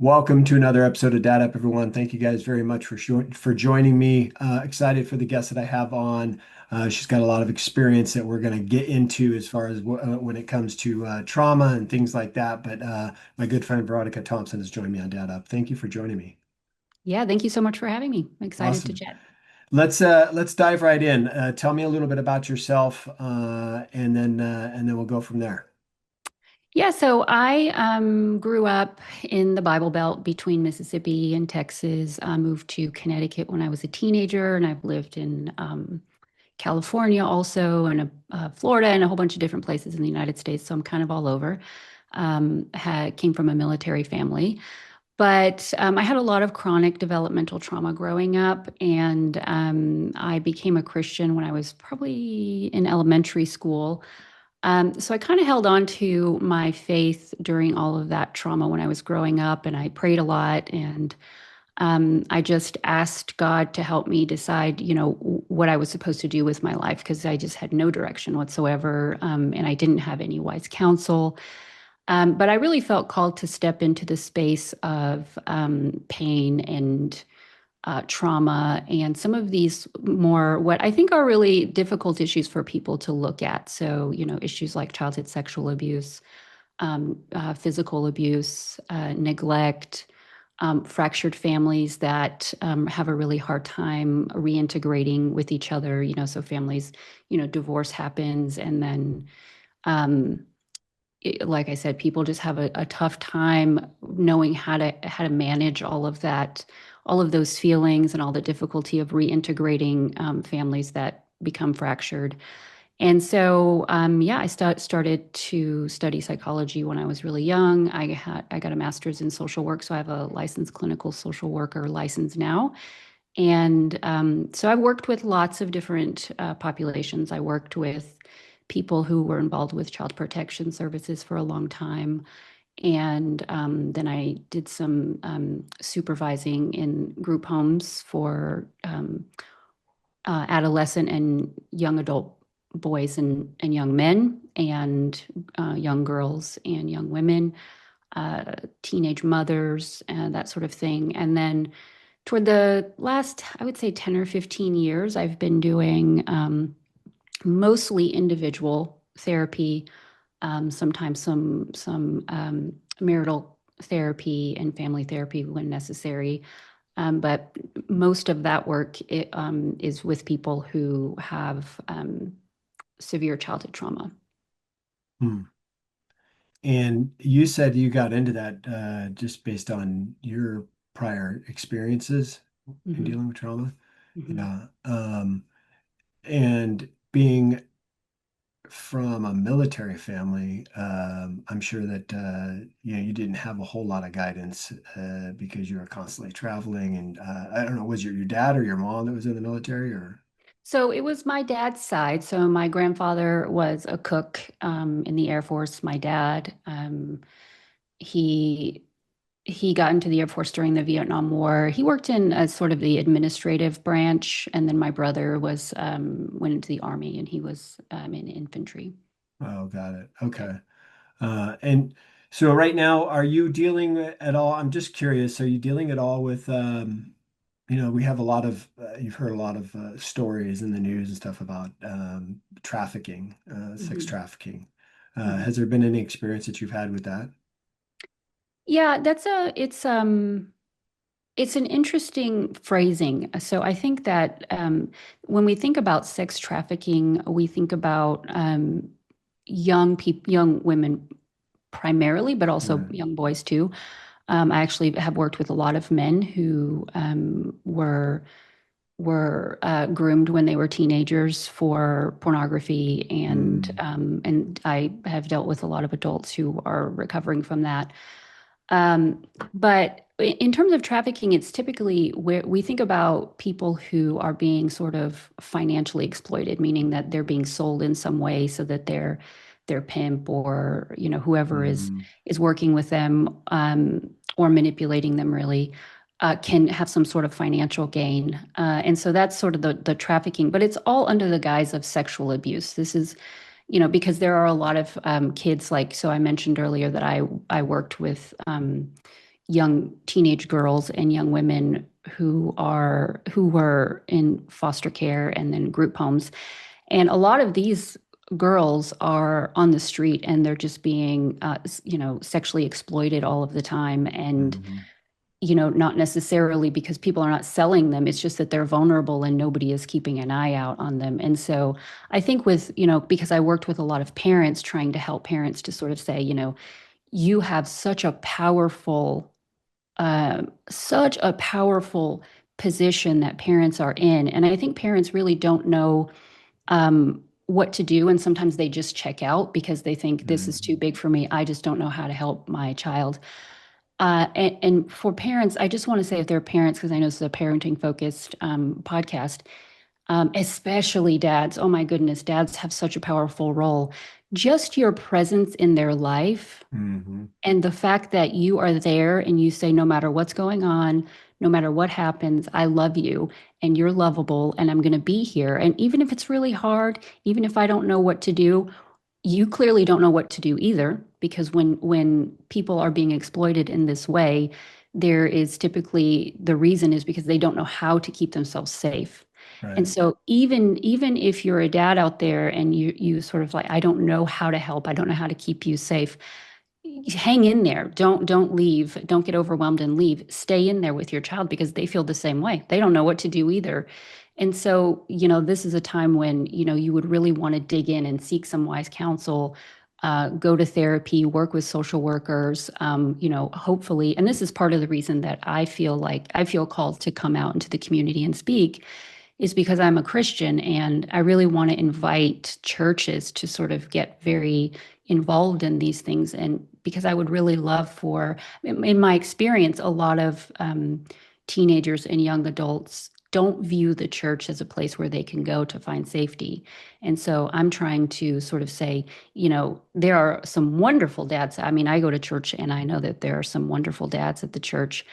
Welcome to another episode of Dad Up, everyone. Thank you guys very much for joining me. Excited for the guest that I have on. She's got a lot of experience that we're going to get into as far as when it comes to trauma and things like that. But my good friend Veronica Thompson has joined me on Dad Up. Thank you for joining me. Yeah, thank you so much for having me. I'm excited to Awesome. chat. Let's dive right in. Tell me a little bit about yourself, and then we'll go from there. Yeah, so I grew up in the Bible Belt between Mississippi and Texas. I moved to Connecticut when I was a teenager, and I've lived in California also, and Florida, and a whole bunch of different places in the United States. So I'm kind of all over. Came from a military family, but I had a lot of chronic developmental trauma growing up, and I became a Christian when I was probably in elementary school. So I kind of held on to my faith during all of that trauma when I was growing up, and I prayed a lot, and I just asked God to help me decide, what I was supposed to do with my life because I just had no direction whatsoever, and I didn't have any wise counsel. But I really felt called to step into the space of pain and trauma and some of these more what I think are really difficult issues for people to look at. So, issues like childhood sexual abuse, physical abuse, neglect, fractured families that have a really hard time reintegrating with each other. So families, divorce happens and then um, like I said, people just have a tough time knowing how to manage all of that, all of those feelings, and all the difficulty of reintegrating families that become fractured. And so, yeah, started to study psychology when I was really young. I got a master's in social work, so I have a licensed clinical social worker license now. And so I've worked with lots of different populations. I worked with people who were involved with child protection services for a long time. And then I did some supervising in group homes for adolescent and young adult boys and young men, and young girls and young women, teenage mothers, and that sort of thing. And then toward the last, I would say 10 or 15 years, I've been doing mostly individual therapy, sometimes some marital therapy and family therapy when necessary. But most of that work is with people who have severe childhood trauma. Hmm. And you said you got into that just based on your prior experiences in Hmm. dealing with trauma. Hmm. Yeah. And being from a military family, I'm sure that you didn't have a whole lot of guidance because you were constantly traveling. And I don't know, was your dad or your mom that was in the military or? So it was my dad's side. So my grandfather was a cook in the Air Force. My dad, he he got into the Air Force during the Vietnam War. He worked in a sort of the administrative branch, and then my brother was went into the Army, and he was in infantry. Oh, got it. Yeah. Okay. And so right now, are you dealing at all? I'm just curious. Are you dealing at all with, we have a lot of, you've heard a lot of stories in the news and stuff about trafficking, sex Hmm. trafficking. Hmm. Has there been any experience that you've had with that? Yeah, it's an interesting phrasing. So I think that when we think about sex trafficking, we think about young women primarily, but also Right. young boys too. I actually have worked with a lot of men who were groomed when they were teenagers for pornography, Mm, and I have dealt with a lot of adults who are recovering from that. But in terms of trafficking, it's typically where we think about people who are being sort of financially exploited, meaning that they're being sold in some way so that their pimp or whoever mm, is working with them or manipulating them really can have some sort of financial gain. And so that's sort of the trafficking, but it's all under the guise of sexual abuse. This is because there are a lot of kids like, so I mentioned earlier that I worked with young teenage girls and young women who were in foster care and then group homes. And a lot of these girls are on the street and they're just being, sexually exploited all of the time. And, Mhm. not necessarily because people are not selling them. It's just that they're vulnerable and nobody is keeping an eye out on them. And so I think because I worked with a lot of parents trying to help parents to sort of say, you have such a powerful position that parents are in. And I think parents really don't know what to do. And sometimes they just check out because they think this is too Mhm. big for me. I just don't know how to help my child. And for parents, I just want to say if they're parents, because I know this is a parenting focused podcast, especially dads. Oh my goodness, dads have such a powerful role. Just your presence in their life Mhm. and the fact that you are there and you say, no matter what's going on, no matter what happens, I love you and you're lovable and I'm going to be here. And even if it's really hard, even if I don't know what to do, you clearly don't know what to do either, because when people are being exploited in this way, there is typically the reason is because they don't know how to keep themselves safe. And Right. so even if you're a dad out there and you sort of like, I don't know how to help, I don't know how to keep you safe, hang in there. Don't leave. Don't get overwhelmed and leave. Stay in there with your child because they feel the same way. They don't know what to do either. And so, this is a time when, you would really want to dig in and seek some wise counsel, go to therapy, work with social workers, hopefully. And this is part of the reason that I feel called to come out into the community and speak is because I'm a Christian and I really want to invite churches to sort of get very involved in these things. And because I would really love in my experience, a lot of teenagers and young adults don't view the church as a place where they can go to find safety. And so I'm trying to sort of say, there are some wonderful dads. I mean, I go to church and I know that there are some wonderful dads at the church,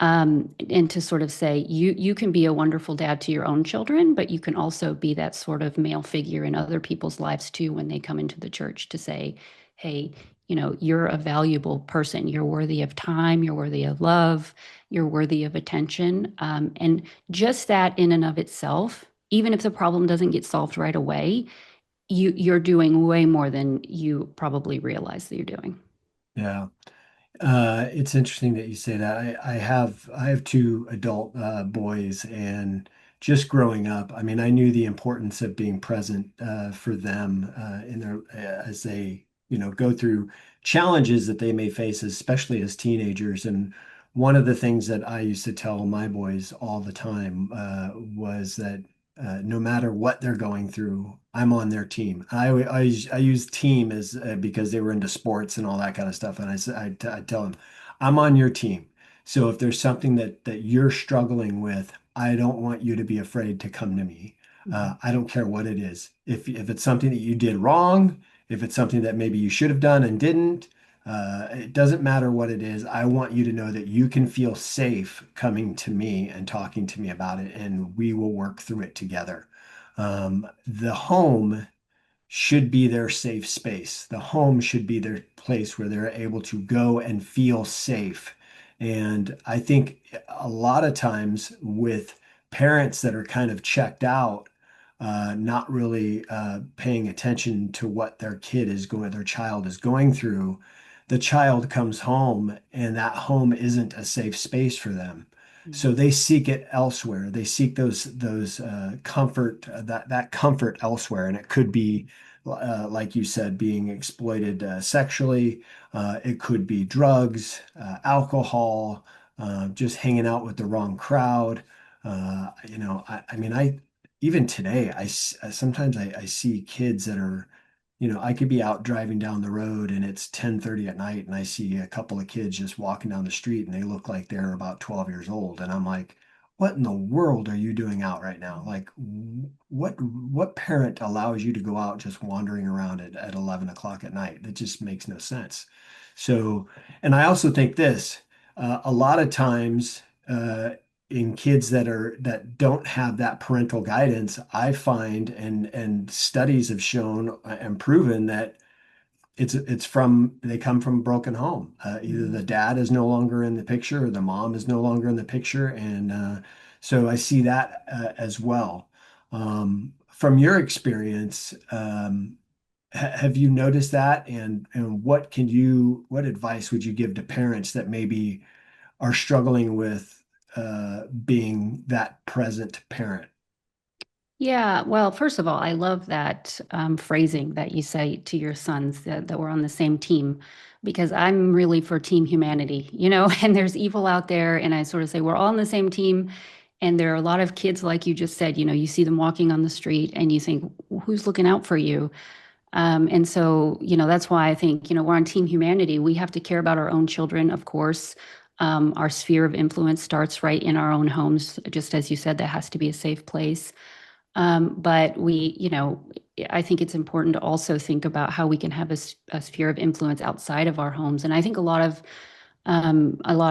and to sort of say you can be a wonderful dad to your own children, but you can also be that sort of male figure in other people's lives too when they come into the church to say, hey, you're a valuable person. You're worthy of time. You're worthy of love. You're worthy of attention. And just that in and of itself, even if the problem doesn't get solved right away, you're doing way more than you probably realize that you're doing. Yeah. It's interesting that you say that. I have two adult boys, and just growing up, I mean, I knew the importance of being present for them in their as they, go through challenges that they may face, especially as teenagers. And one of the things that I used to tell my boys all the time was that no matter what they're going through, I'm on their team. I use team as because they were into sports and all that kind of stuff. And I tell them, I'm on your team. So if there's something that you're struggling with, I don't want you to be afraid to come to me. Mhm. I don't care what it is. If it's something that you did wrong, if it's something that maybe you should have done and didn't, it doesn't matter what it is. I want you to know that you can feel safe coming to me and talking to me about it, and we will work through it together. The home should be their safe space. The home should be their place where they're able to go and feel safe. And I think a lot of times with parents that are kind of checked out, not really paying attention to what their child is going through, the child comes home and that home isn't a safe space for them. So they seek it elsewhere. They seek those comfort that comfort elsewhere, and it could be like you said, being exploited sexually. It could be drugs, alcohol, just hanging out with the wrong crowd. I mean, even today, sometimes I see kids that are, I could be out driving down the road and it's 10:30 at night and I see a couple of kids just walking down the street and they look like they're about 12 years old. And I'm like, what in the world are you doing out right now? Like, what parent allows you to go out just wandering around at 11 o'clock at night? It just makes no sense. So, and I also think this, a lot of times, in kids that don't have that parental guidance, I find and studies have shown and proven that it's from they come from a broken home. Either the dad is no longer in the picture or the mom is no longer in the picture, and so I see that as well. From your experience, have you noticed that, and what advice would you give to parents that maybe are struggling with being that present parent? Yeah, well, first of all, I love that phrasing that you say to your sons that we're on the same team, because I'm really for team humanity, and there's evil out there. And I sort of say we're all on the same team. And there are a lot of kids, like you just said, you see them walking on the street and you think, who's looking out for you? And so, that's why I think, we're on team humanity. We have to care about our own children, of course. Our sphere of influence starts right in our own homes. Just as you said, that has to be a safe place. But I think it's important to also think about how we can have a sphere of influence outside of our homes. And I think a lot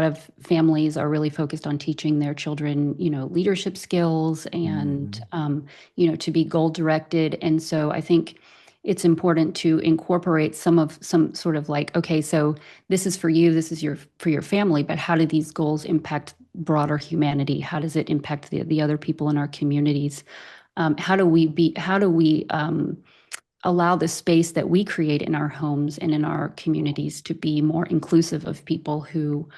of families are really focused on teaching their children, leadership skills and, Mhm. to be goal directed. And so I think it's important to incorporate some sort of like, okay, so this is for you, this is for your family, but how do these goals impact broader humanity? How does it impact the other people in our communities? How do we allow the space that we create in our homes and in our communities to be more inclusive of people who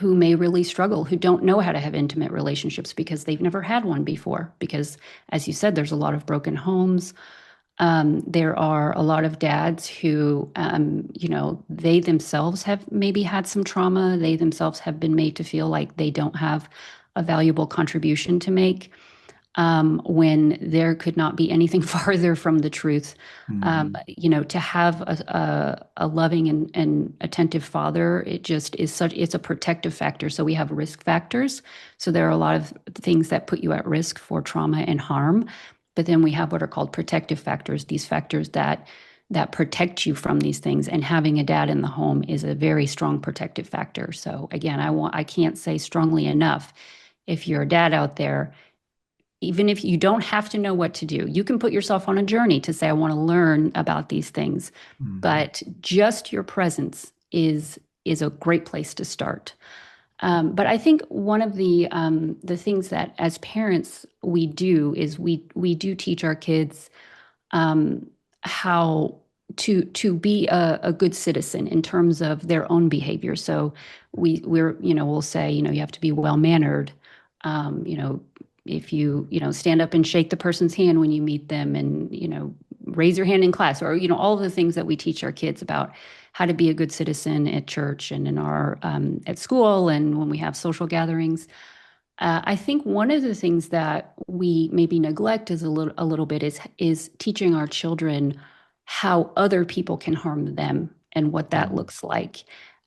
may really struggle, who don't know how to have intimate relationships because they've never had one before? Because, as you said, there's a lot of broken homes. There are a lot of dads who, they themselves have maybe had some trauma. They themselves have been made to feel like they don't have a valuable contribution to make, when there could not be anything farther from the truth. Mhm. To have a loving and attentive father, it just is it's a protective factor. So we have risk factors. So there are a lot of things that put you at risk for trauma and harm. But then we have what are called protective factors, these factors that protect you from these things. And having a dad in the home is a very strong protective factor. So again, I can't say strongly enough, if you're a dad out there, even if you don't have to know what to do, you can put yourself on a journey to say, I want to learn about these things. Mhm. But just your presence is a great place to start. But I think one of the things that as parents we do is we do teach our kids um, how to be a good citizen in terms of their own behavior. So we'll say, you have to be well mannered. If stand up and shake the person's hand when you meet them, and raise your hand in class, or all of the things that we teach our kids about how to be a good citizen at church and in our at school and when we have social gatherings. I think one of the things that we maybe neglect is a little bit is teaching our children how other people can harm them and what that Mhm. looks like.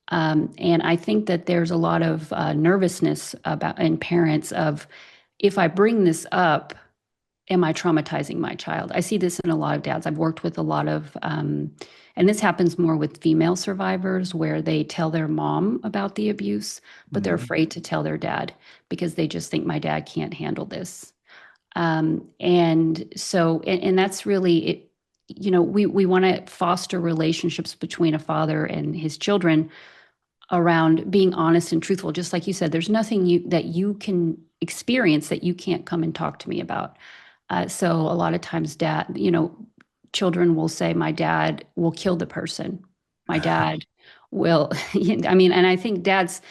And I think that there's a lot of nervousness about in parents of, if I bring this up, am I traumatizing my child? I see this in a lot of dads. I've worked with a lot of, and this happens more with female survivors where they tell their mom about the abuse, but they're Mhm. afraid to tell their dad because they just think my dad can't handle this. And that's really it. We want to foster relationships between a father and his children around being honest and truthful. Just like you said, there's nothing that you can experience that you can't come and talk to me about. So a lot of times, children will say, "My dad will kill the person. My dad will." I mean, and I think dads,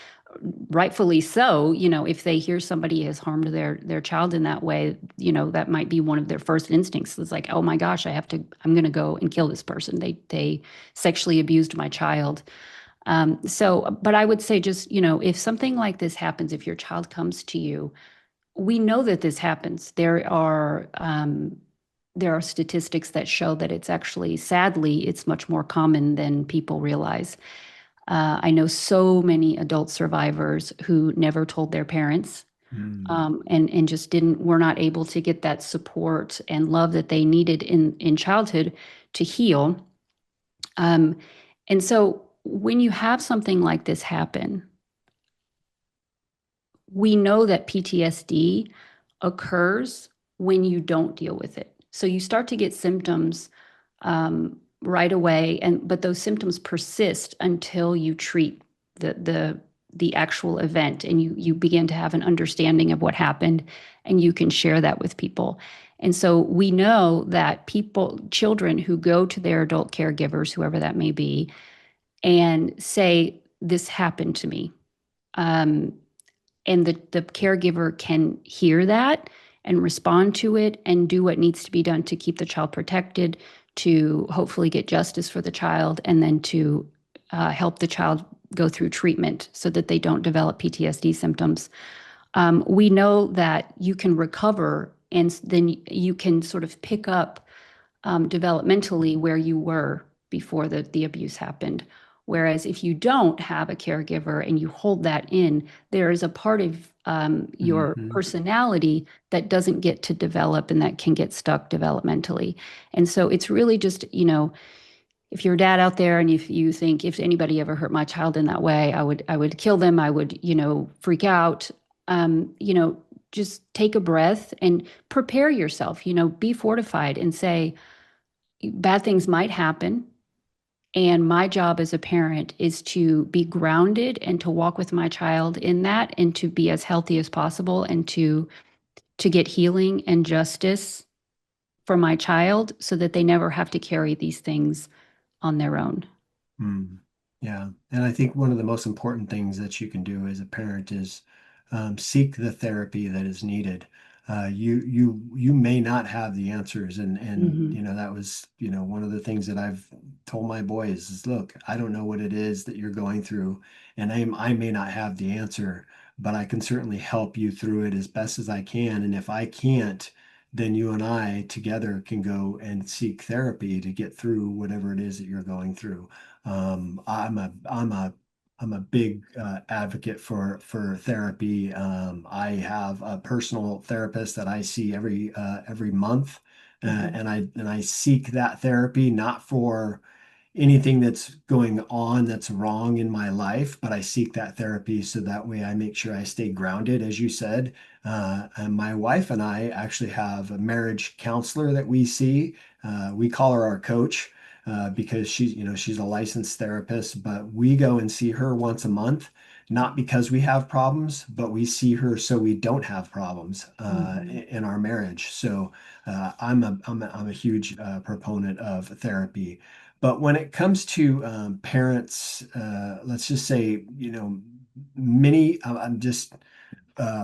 rightfully so, if they hear somebody has harmed their child in that way, that might be one of their first instincts. It's like, "Oh my gosh, I'm going to go and kill this person. They sexually abused my child." But I would say, just, if something like this happens, if your child comes to you, we know that this happens. There are statistics that show that it's actually, sadly, it's much more common than people realize. I know so many adult survivors who never told their parents, Mhm. and just were not able to get that support and love that they needed in childhood to heal. Um, and so when you have something like this happen, we know that PTSD occurs when you don't deal with it. So you start to get symptoms right away, but those symptoms persist until you treat the actual event, and you begin to have an understanding of what happened, and you can share that with people. And so we know that children who go to their adult caregivers, whoever that may be, and say, "This happened to me," um, and the caregiver can hear that and respond to it and do what needs to be done to keep the child protected, to hopefully get justice for the child, and then to help the child go through treatment so that they don't develop PTSD symptoms. We know that you can recover, and then you can sort of pick up developmentally where you were before the abuse happened. Whereas if you don't have a caregiver and you hold that in, there is a part of your Hmm. personality that doesn't get to develop and that can get stuck developmentally. And so it's really just, if you're a dad out there and if you think, if anybody ever hurt my child in that way, I would kill them. I would, freak out. Um, you know, just take a breath and prepare yourself, be fortified and say, bad things might happen. And my job as a parent is to be grounded and to walk with my child in that and to be as healthy as possible and to get healing and justice for my child so that they never have to carry these things on their own. Mm, yeah. And I think one of the most important things that you can do as a parent is seek the therapy that is needed. You may not have the answers, and Hmm. that was one of the things that I've told my boys is, look, I don't know what it is that you're going through, and I may not have the answer, but I can certainly help you through it as best as I can. And if I can't, then you and I together can go and seek therapy to get through whatever it is that you're going through. I'm a big advocate for therapy. I have a personal therapist that I see every month, Hmm. and I seek that therapy not for anything that's going on that's wrong in my life, but I seek that therapy so that way I make sure I stay grounded, as you said. And my wife and I actually have a marriage counselor that we see. We call her our coach because she's a licensed therapist, but we go and see her once a month, not because we have problems, but we see her so we don't have problems Hmm. in our marriage. So I'm a huge proponent of therapy. But when it comes to parents, let's just say, I'm just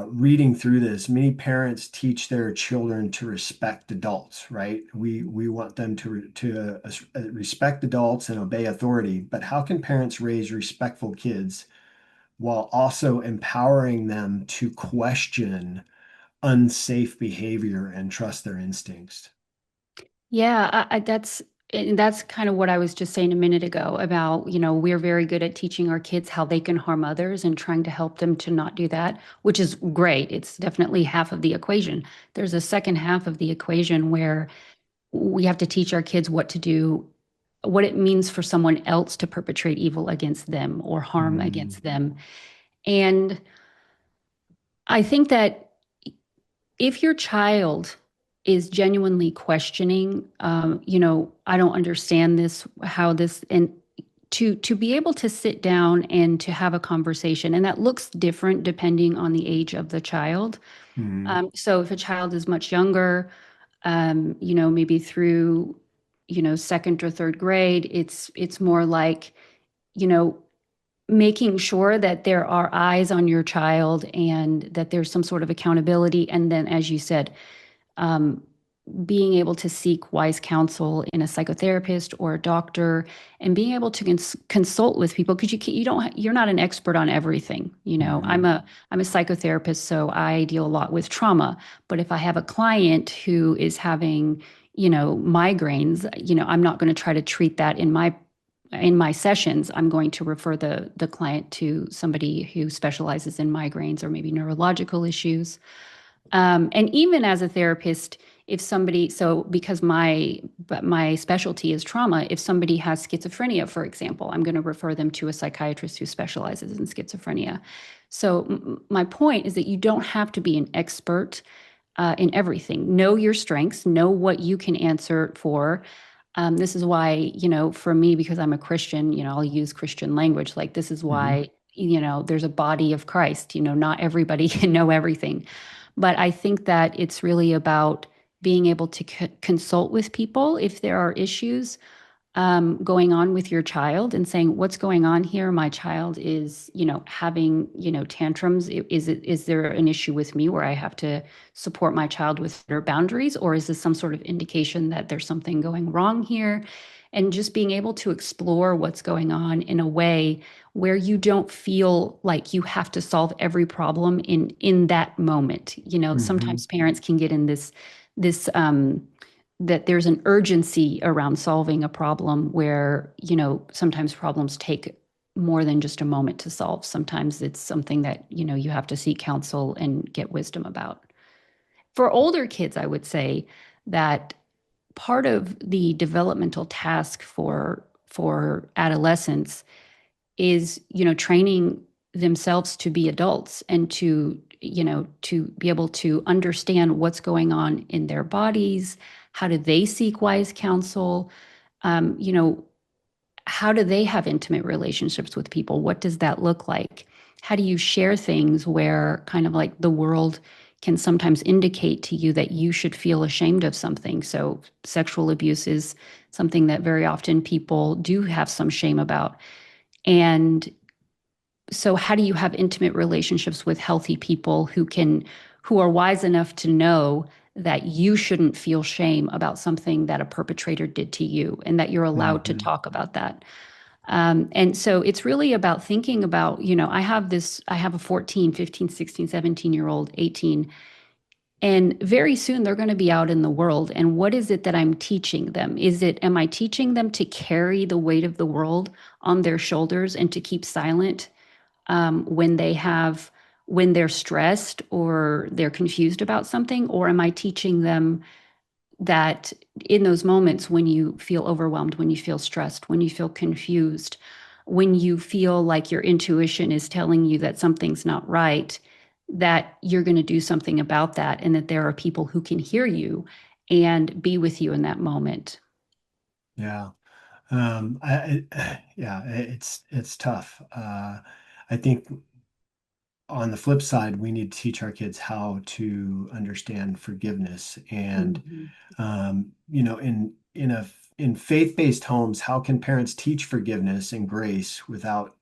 reading through this. Many parents teach their children to respect adults, right? We want them to respect adults and obey authority. But how can parents raise respectful kids while also empowering them to question unsafe behavior and trust their instincts? Yeah, that's kind of what I was just saying a minute ago about, we're very good at teaching our kids how they can harm others and trying to help them to not do that, which is great. It's definitely half of the equation. There's a second half of the equation where we have to teach our kids what to do, what it means for someone else to perpetrate evil against them or harm Mm, against them. And I think that if your child is genuinely questioning, I don't understand this, how this, and to be able to sit down and to have a conversation, and that looks different depending on the age of the child. mm, So if a child is much younger, maybe through, second or third grade, it's more like, you know, making sure that there are eyes on your child and that there's some sort of accountability. And then, as you said, um, being able to seek wise counsel in a psychotherapist or a doctor, and being able to consult with people, because you're not an expert on everything. mm, I'm a psychotherapist, so I deal a lot with trauma. But if I have a client who is having, migraines, I'm not going to try to treat that in my sessions. I'm going to refer the client to somebody who specializes in migraines or maybe neurological issues. And even as a therapist, if somebody, so because my specialty is trauma, if somebody has schizophrenia, for example, I'm going to refer them to a psychiatrist who specializes in schizophrenia. So my point is that you don't have to be an expert in everything. Know your strengths, know what you can answer for, This is why, for me, because I'm a Christian, I'll use Christian language. Like, this is Hmm. why, there's a body of Christ. Not everybody can know everything. But I think that it's really about being able to consult with people if there are issues going on with your child and saying, what's going on here? My child is, having, tantrums. Is there an issue with me where I have to support my child with their boundaries? Or is this some sort of indication that there's something going wrong here? And just being able to explore what's going on in a way where you don't feel like you have to solve every problem in that moment. Hmm. Sometimes parents can get in this that there's an urgency around solving a problem where, sometimes problems take more than just a moment to solve. Sometimes it's something that, you have to seek counsel and get wisdom about. For older kids, I would say that part of the developmental task for adolescents is, training themselves to be adults and to be able to understand what's going on in their bodies. How do they seek wise counsel? um, you know how do they have intimate relationships with people? What does that look like? How do you share things where kind of like the world can sometimes indicate to you that you should feel ashamed of something? So sexual abuse is something that very often people do have some shame about. And so how do you have intimate relationships with healthy people who are wise enough to know that you shouldn't feel shame about something that a perpetrator did to you and that you're allowed to Hmm. talk about that? And so it's really about thinking about, I have a 14, 15, 16, 17-year old, 18, and very soon they're going to be out in the world. And what is it that I'm teaching them? Am I teaching them to carry the weight of the world on their shoulders and to keep silent when they're stressed or they're confused about something? Or am I teaching them that in those moments when you feel overwhelmed, when you feel stressed, when you feel confused, when you feel like your intuition is telling you that something's not right, that you're going to do something about that and that there are people who can hear you and be with you in that moment? Yeah. Yeah, it's tough. I think on the flip side, we need to teach our kids how to understand forgiveness. And Mhm. in faith-based homes, how can parents teach forgiveness and grace without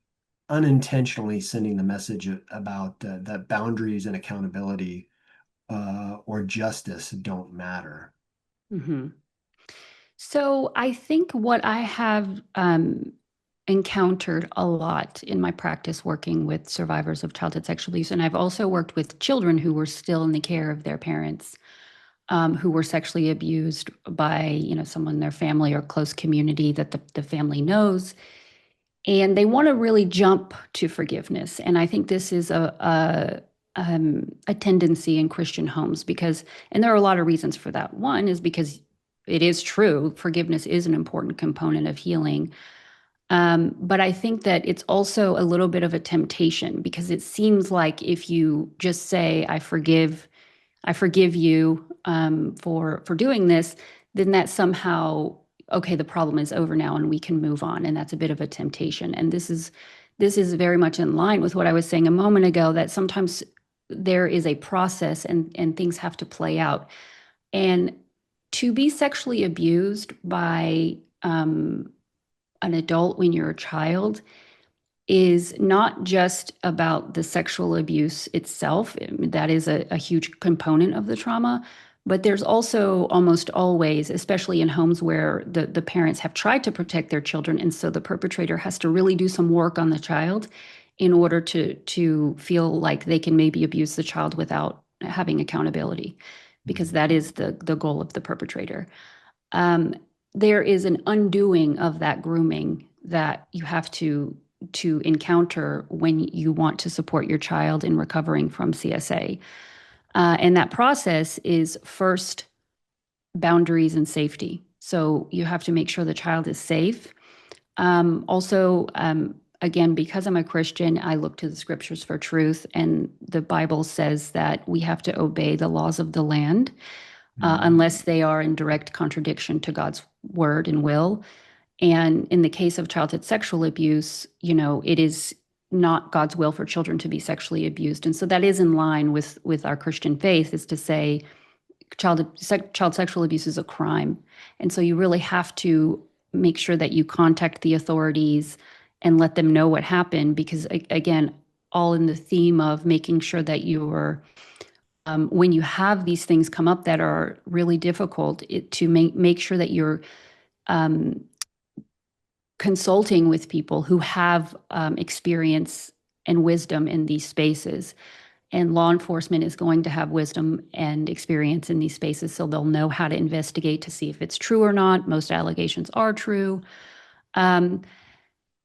unintentionally sending the message about that boundaries and accountability or justice don't matter? Mhm. So I think what I have encountered a lot in my practice working with survivors of childhood sexual abuse, and I've also worked with children who were still in the care of their parents, who were sexually abused by, someone in their family or close community that the family knows, and they want to really jump to forgiveness. And I think this is a tendency in Christian homes because, and there are a lot of reasons for that. One is because it is true, forgiveness is an important component of healing. But I think that it's also a little bit of a temptation because it seems like if you just say, I forgive you for doing this, then that somehow, okay, the problem is over now and we can move on. And that's a bit of a temptation. And this is very much in line with what I was saying a moment ago, that sometimes there is a process and things have to play out. And to be sexually abused by an adult when you're a child is not just about the sexual abuse itself. That is a huge component of the trauma. But there's also almost always, especially in homes where the parents have tried to protect their children, and so the perpetrator has to really do some work on the child in order to feel like they can maybe abuse the child without having accountability, because that is the goal of the perpetrator. um, there is an undoing of that grooming that you have to encounter when you want to support your child in recovering from CSA. And that process is first boundaries and safety. So you have to make sure the child is safe. Also, again, because I'm a Christian, I look to the scriptures for truth, and the Bible says that we have to obey the laws of the land Mhm. unless they are in direct contradiction to God's word and will. And in the case of childhood sexual abuse, it is not God's will for children to be sexually abused. And so that is in line with our Christian faith, is to say child sexual abuse is a crime. And so you really have to make sure that you contact the authorities and let them know what happened, because again, all in the theme of making sure that you're when you have these things come up that are really difficult, to make sure that you're um, consulting with people who have experience and wisdom in these spaces. And law enforcement is going to have wisdom and experience in these spaces, so they'll know how to investigate to see if it's true or not. Most allegations are true. Um,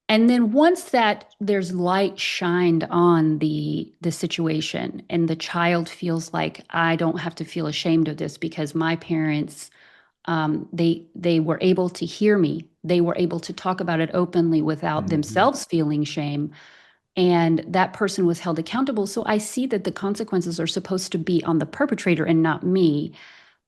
and then once that there's light shined on the situation, and the child feels like, I don't have to feel ashamed of this because my parents, they were able to hear me. They were able to talk about it openly without Hmm. themselves feeling shame, and that person was held accountable. So I see that the consequences are supposed to be on the perpetrator and not me.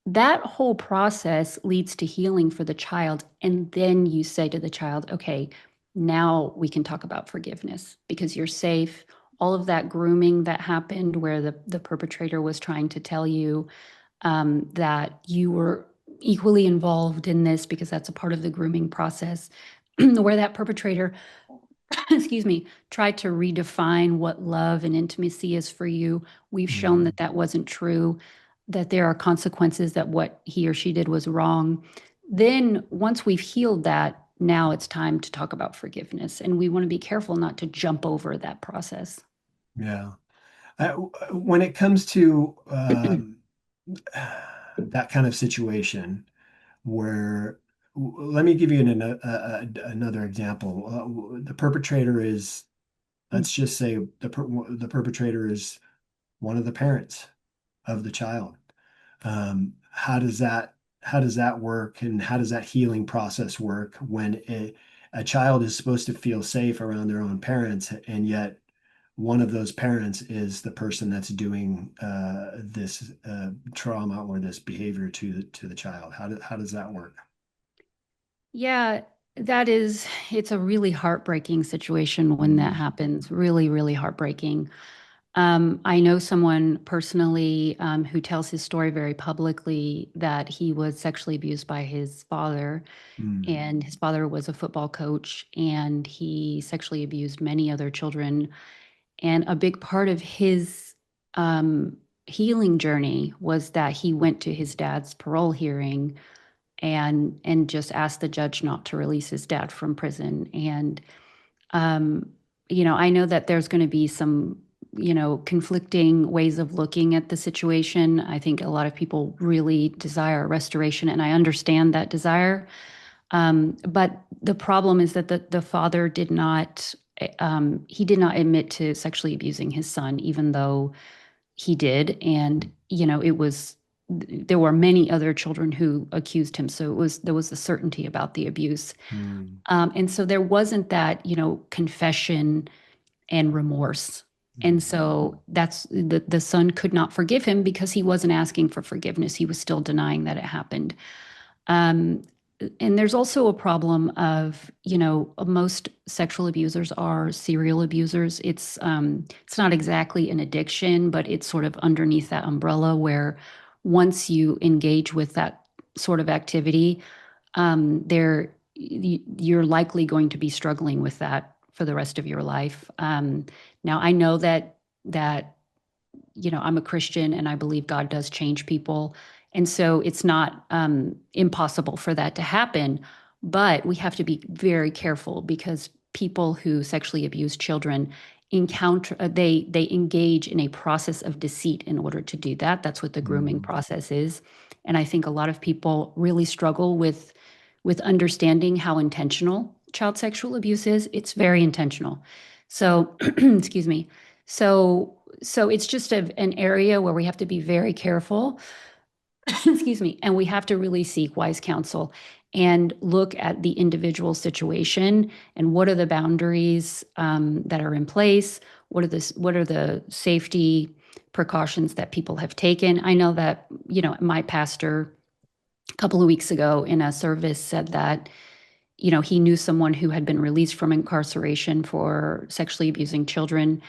That whole process leads to healing for the child. And then you say to the child, okay, now we can talk about forgiveness because you're safe. All of that grooming that happened, where the perpetrator was trying to tell you that you were equally involved in this because that's a part of the grooming process, where that perpetrator excuse me, tried to redefine what love and intimacy is for you. We've shown that Hmm. that wasn't true, that there are consequences, that what he or she did was wrong. Then, once we've healed that, now it's time to talk about forgiveness. And we want to be careful not to jump over that process. Yeah. When it comes to that kind of situation, where let me give you another example. The perpetrator is, let's just say the perpetrator is one of the parents of the child. How does that work, and how does that healing process work when a child is supposed to feel safe around their own parents, and yet one of those parents is the person that's doing this trauma or this behavior to the child? How does that work? Yeah, it's a really heartbreaking situation when that Mm, happens. Really, really heartbreaking. I know someone personally who tells his story very publicly, that he was sexually abused by his father, mm, and his father was a football coach, and he sexually abused many other children. And a big part of his um, healing journey was that he went to his dad's parole hearing and just asked the judge not to release his dad from prison. And um, I know that there's going to be some, conflicting ways of looking at the situation. I think a lot of people really desire restoration, and I understand that desire. But the problem is that the father did not, he did not admit to sexually abusing his son, even though he did. And, there were many other children who accused him. So there was the certainty about the abuse. mm, And so there wasn't that, confession and remorse. And mm, so that's the son could not forgive him because he wasn't asking for forgiveness. He was still denying that it happened. Um, and there's also a problem of, most sexual abusers are serial abusers. It's not exactly an addiction, but it's sort of underneath that umbrella, where once you engage with that sort of activity, you're likely going to be struggling with that for the rest of your life. Now I know that I'm a Christian and I believe God does change people. And so it's not impossible for that to happen. But we have to be very careful, because people who sexually abuse children they engage in a process of deceit in order to do that. That's what the grooming mm, process is. And I think a lot of people really struggle with understanding how intentional child sexual abuse is. It's very intentional. So, excuse me. So it's just an area where we have to be very careful, excuse me, and we have to really seek wise counsel and look at the individual situation and what are the boundaries that are in place. What are the safety precautions that people have taken? I know that my pastor a couple of weeks ago in a service said that, he knew someone who had been released from incarceration for sexually abusing children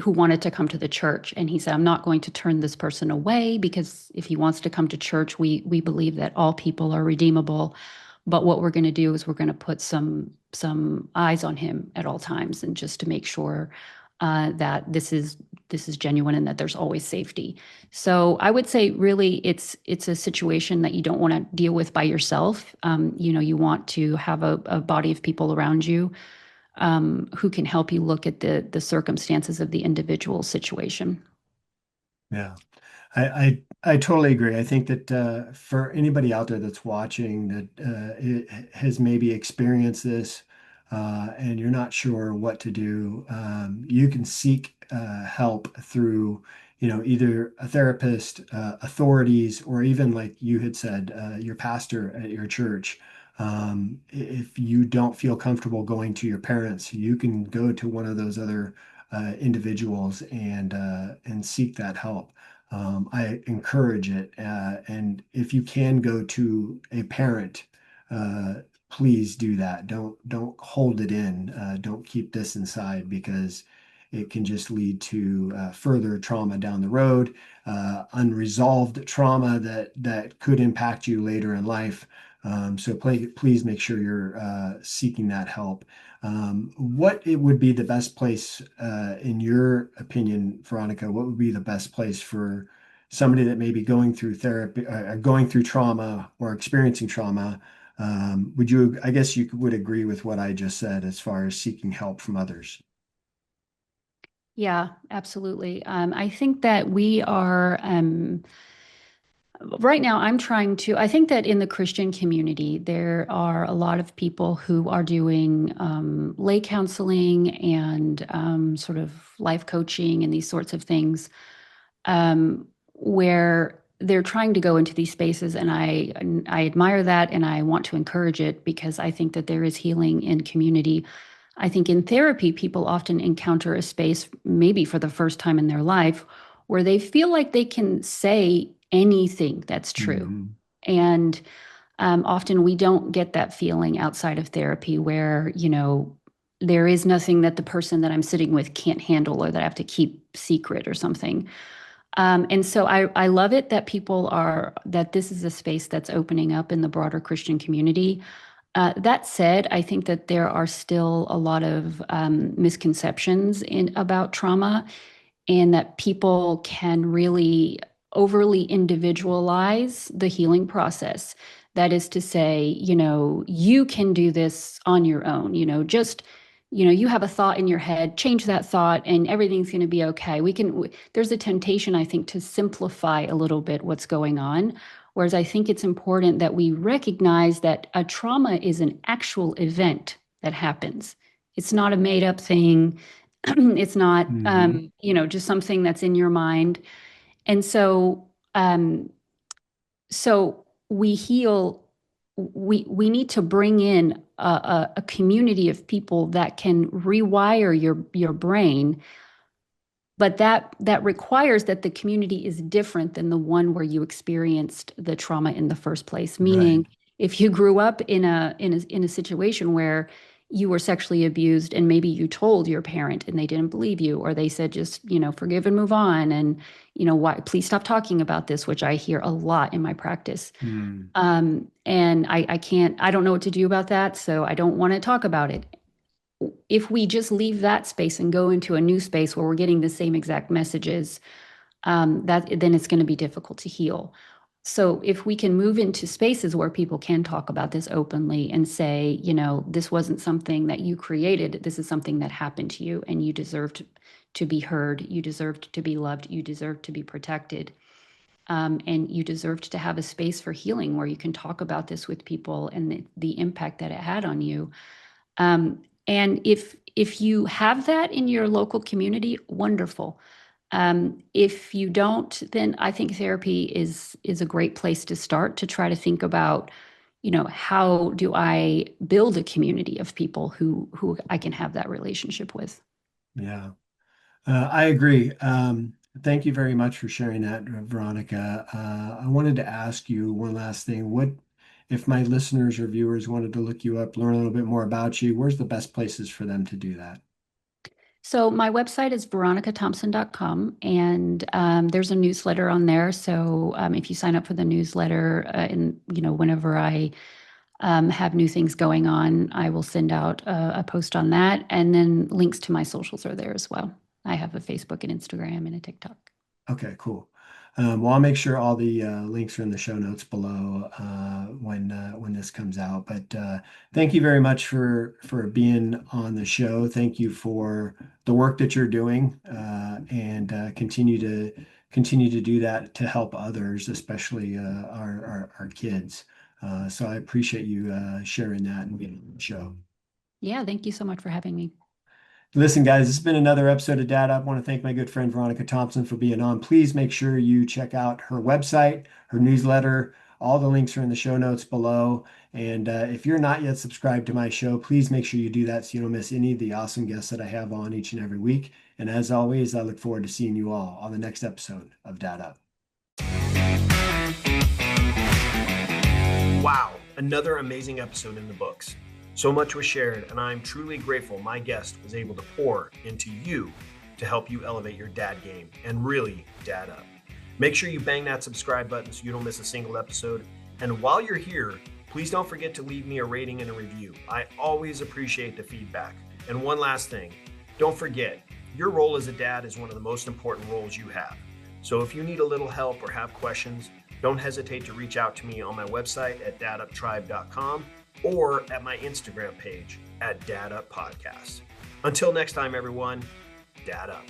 who wanted to come to the church. And he said, I'm not going to turn this person away because if he wants to come to church, we believe that all people are redeemable. But what we're going to do is we're going to put some eyes on him at all times, and just to make sure that this is genuine and that there's always safety. So I would say really it's a situation that you don't want to deal with by yourself. You want to have a body of people around you who can help you look at the circumstances of the individual situation. Yeah. I totally agree. I think that for anybody out there that's watching that has maybe experienced this and you're not sure what to do, you can seek help through, either a therapist, authorities, or even like you had said, your pastor at your church. If you don't feel comfortable going to your parents, you can go to one of those other individuals and seek that help. I encourage it. And if you can go to a parent, uh, please do that. Don't hold it in. Don't keep this inside because it can just lead to further trauma down the road, unresolved trauma that could impact you later in life. So please make sure you're seeking that help. What it would be the best place, in your opinion, Veronica, what would be the best place for somebody that may be going through therapy, going through trauma or experiencing trauma? I guess you would agree with what I just said as far as seeking help from others. Yeah, absolutely. I think that we are right now. I think that in the Christian community, there are a lot of people who are doing lay counseling and sort of life coaching and these sorts of things, where they're trying to go into these spaces, and I admire that, and I want to encourage it because I think that there is healing in community. I think in therapy, people often encounter a space, maybe for the first time in their life, where they feel like they can say anything that's true. Mhm. And often we don't get that feeling outside of therapy where, there is nothing that the person that I'm sitting with can't handle or that I have to keep secret or something. And so I love it that that this is a space that's opening up in the broader Christian community. That said, I think that there are still a lot of misconceptions about trauma, and that people can really overly individualize the healing process. That is to say, you can do this on your own, just, you have a thought in your head, change that thought, and everything's going to be okay. There's a temptation, I think, to simplify a little bit what's going on. Whereas I think it's important that we recognize that a trauma is an actual event that happens. It's not a made up thing. It's not, Mhm. just something that's in your mind. And so we heal. We need to bring in a community of people that can rewire your brain, but that requires that the community is different than the one where you experienced the trauma in the first place. Right. Meaning, if you grew up in a situation where you were sexually abused and maybe you told your parent and they didn't believe you, or they said just, forgive and move on, and why, please stop talking about this, which I hear a lot in my practice. Mm. And I don't know what to do about that, so I don't want to talk about it. If we just leave that space and go into a new space where we're getting the same exact messages, that then it's going to be difficult to heal. So if we can move into spaces where people can talk about this openly and say, this wasn't something that you created, this is something that happened to you, and you deserved to be heard, you deserved to be loved, you deserved to be protected, and you deserved to have a space for healing where you can talk about this with people and the impact that it had on you. And if you have that in your local community, wonderful. If you don't, then I think therapy is a great place to start to try to think about, how do I build a community of people who I can have that relationship with. Yeah. I agree. Thank you very much for sharing that, Veronica. I wanted to ask you one last thing. What if my listeners or viewers wanted to look you up, learn a little bit more about you? Where's the best places for them to do that? So my website is veronicathompson.com, and there's a newsletter on there. So if you sign up for the newsletter, and whenever I have new things going on, I will send out a post on that, and then links to my socials are there as well. I have a Facebook and Instagram and a TikTok. Okay, cool. Well, I'll make sure all the links are in the show notes below when this comes out. But thank you very much for being on the show. Thank you for the work that you're doing, and continue to do that to help others, especially our kids. So I appreciate you sharing that and being on the show. Yeah, thank you so much for having me. Listen, guys, this has been another episode of Dad Up. I want to thank my good friend Veronica Thompson for being on. Please make sure you check out her website, her newsletter. All the links are in the show notes below. And if you're not yet subscribed to my show, please make sure you do that so you don't miss any of the awesome guests that I have on each and every week. And as always, I look forward to seeing you all on the next episode of Dad Up. Wow, another amazing episode in the books. So much was shared, and I'm truly grateful my guest was able to pour into you to help you elevate your dad game and really dad up. Make sure you bang that subscribe button so you don't miss a single episode. And while you're here, please don't forget to leave me a rating and a review. I always appreciate the feedback. And one last thing, don't forget, your role as a dad is one of the most important roles you have. So if you need a little help or have questions, don't hesitate to reach out to me on my website at daduptribe.com or at my Instagram page at Dad Up Podcast. Until next time, everyone, Dad Up.